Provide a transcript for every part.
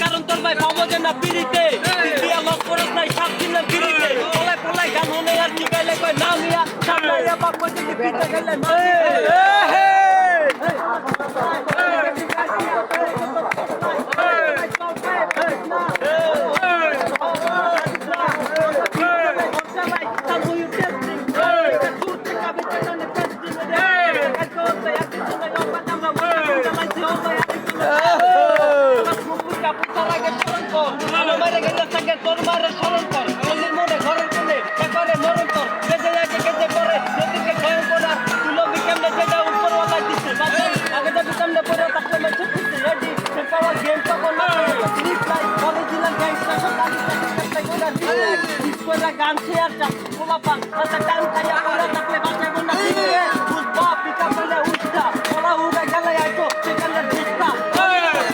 কারণ তোর ভাই পাবো যে না পিড়িতে দিয়া লক করস নাই 7 দিনের পিড়িতে পলাই পলাই গান হনে আর কি গাইলে কই নামিয়া সামলাইয়া বাপ কইতে পিতে গেলে তোর মারে স্মরণ কর মনের মনে ঘরের কোণে করে মরণ কর বেঁচে যাকে কেটে করে নদীকে ভয় করা তুলো বিকেমনে যেটা উপরওয়ালা দিচ্ছে আগে যাবি কেমনে পরে তাকে মেছে দিচ্ছে রেডি সে পাওয়ার গেম তখন না রিপ্লাই অরিজিনাল গ্যাংস্টার সব দাবি করতে কোনা দিলে ইসপরা গান শেয়ার চা পোলা পান তাতে টান খাইয়া ওরা থাকলে বাঁচে কোনা দিলে বুঝবা পিকা বলে উঠা ওলা উড়ে গেলে আইতো সেখানে দিস্তা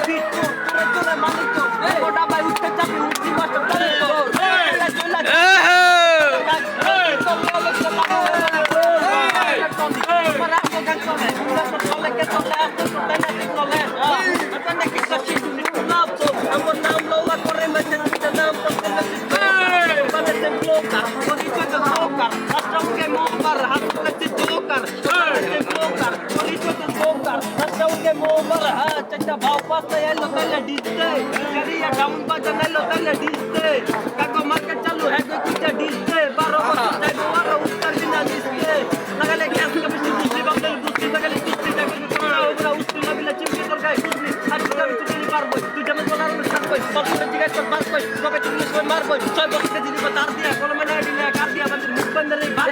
পিটু তোরে তোরে মালিক ওটা ভাই উঠতে চাপি উঠছি মাস্টার भाव पास यायलो त्याला दिसते करिया डाऊन बाजा नायलो त्याला दिसते काको मार्केट चालू है कोई कुछ दिसते 12 वर्ष जायगो वारा उत्तर बिना दिसते लगाले गॅस कमिशन दुसरी बंगल दुसरी लगाले दुसरी टाकली कोणा उभरा उचली नवीला चिमटी तर काय दुसरी आज तुला तुझी मारबोय तुझ्या मत बोलार मत सांगबोय बघून जिगाय तर मारबोय गोबे तुम्ही सोय मारबोय सोय बघते दिली बता दिया कोण मला दिला का दिया बंद मुख बंद रे बात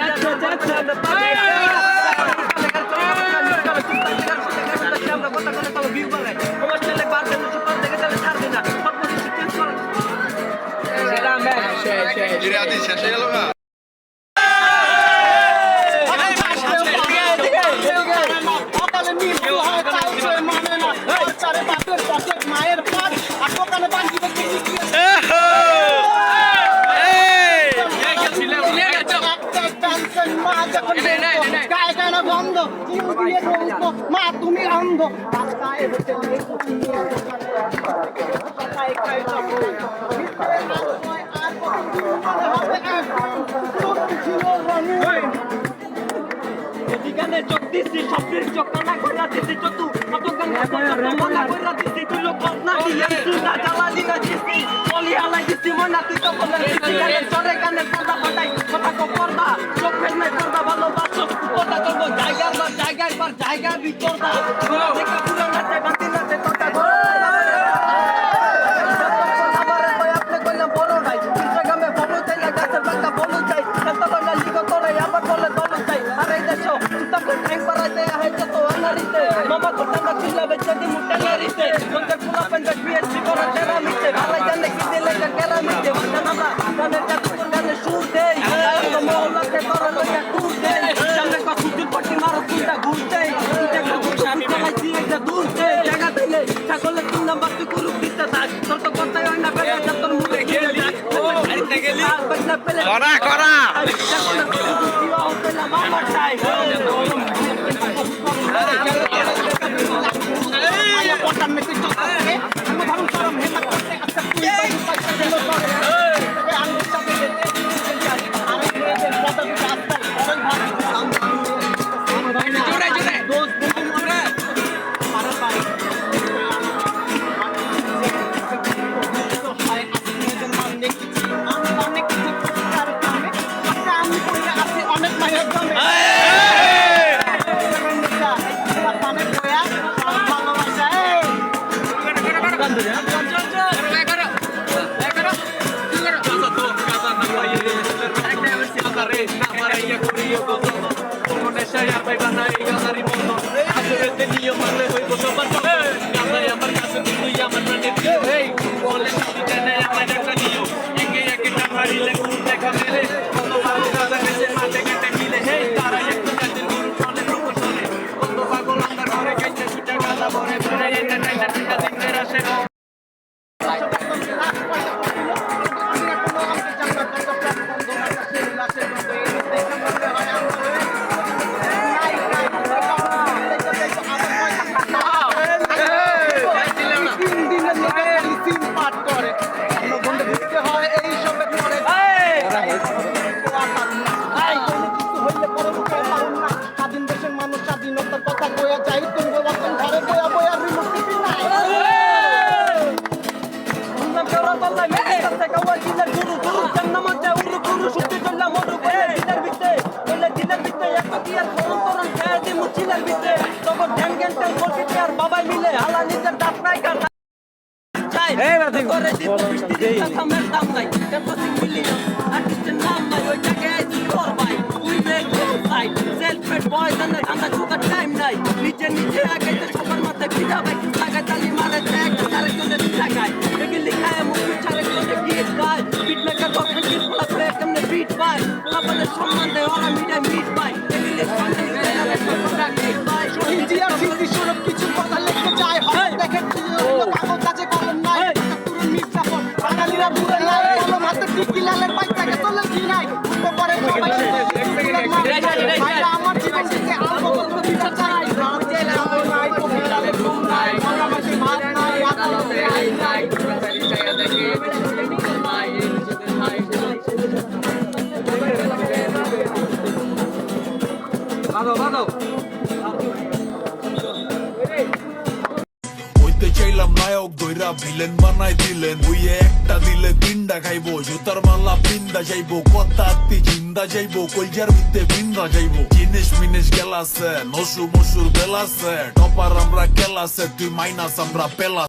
শেষে গেল না মায়ের পাট আটকানে বাঁধি বন্ধ মা তুমি অন্ধ গানে চোখ দিচ্ছি স্বপ্নের চোখ কানা করে দিচ্ছি চতু কত গান মনা করে দিচ্ছি তুই লোক না দিয়ে তুই না জ্বালালি না দিচ্ছি বলি হালাই দিচ্ছি মনা তুই তো বলে দিচ্ছি গানে চরে গানে পর্দা ফাটাই কথা কো পর্দা চোখ ফেললে পর্দা ভালোবাসো কথা করবো জায়গার পর জায়গা ভিতরদা দেখা পুরো নাচে বাতি নাচে তোটা Mama kota makila bechadi mutala rite Mangga pula pendak BSC kora tera mite Bala jane kite lega kera mite Wanda nama Kane jatuh kane shurte Kaya mola ke kora loya kurte Jane ka sujud pati maro kuda gurte Ite ka kushani kalai siye ja durte Jaga tele Chakole tu number tu kuruk dita tak Torto kota yo ina pega jator mule kire jak Arite geli Kora kora Chakole tu kuruk diwa hotela mama chai Potan mesti cocok kamu baru salam hemat korte acap kuy baju pacar delo kore tapi anu sampai dete jadi are ini foto rasta orang bhagi jure jure dost bolu mara para pai to hai asli জন অনেক কিছু কার কামে আচ্ছা আমি কইরা আছে অনেক মায়ের জমে Hey, স্বাধীন দেশের মানুষ স্বাধীনতার কথা বয়া যাই তুমি বলছেন ঘরে বয়া বয়া রিমোট টিভি নাই বাবাই মিলে হালা নিজের দাঁত নাই কার করে দিব কামের দাম নাই 10 মিলিয়ন আর্টিস্টের নাম নাই ওই জায়গায় তোর ভাই we make side self made boy জানা আমরা চোখার টাইম নাই নিজে নিজে আগাইতে সবার মাথায় পিঠা ভাই লাগা তালি মারে ট্যাগ তারে করে লাগায় এগুলি খায় মুখ ছাড়ে করে গিট গায় বিট মেকার বক্সের গিট পোলা করে কেমনে বিট পায় আমাদের সম্মান দেয় ওরা মিডিয়া মিট পায় এগুলি সামনে গেলে সরকার গিট পায় ইন্ডিয়ার শিল্পী সৌরভ কিছু কথা লিখতে চায় হয় দেখেন কাগজ কাছে কলম নাই পুরো মির্জাফর বাঙালিরা ভুলে নাই কলম হাতে টিকি লালের বাইটাকে চলে কি নাই উঠে পড়ে সবাই ভাইরা আমার জীবন থেকে আলবো বলতে দিতে চাই নাই কবিতালে ঘুম নাই বাংলাদেশে ভাত নাই আদালতে আইন নাই হইতে চাইলাম নায়ক দইরা ভিলেন বানাই দিলেন উইয়ে একটা দিলে তিনটা খাইবো জুতার মালা পিন্দা যাইবো কথা আত্মি জিন্দা যাইবো কলজার ভিতরে বিন্দা যাইবো জিনিস মিনিস গেলাছে নসু মসুর বেলাছে টপার আমরা কেলাছে তুই মাইনাস আমরা পেলা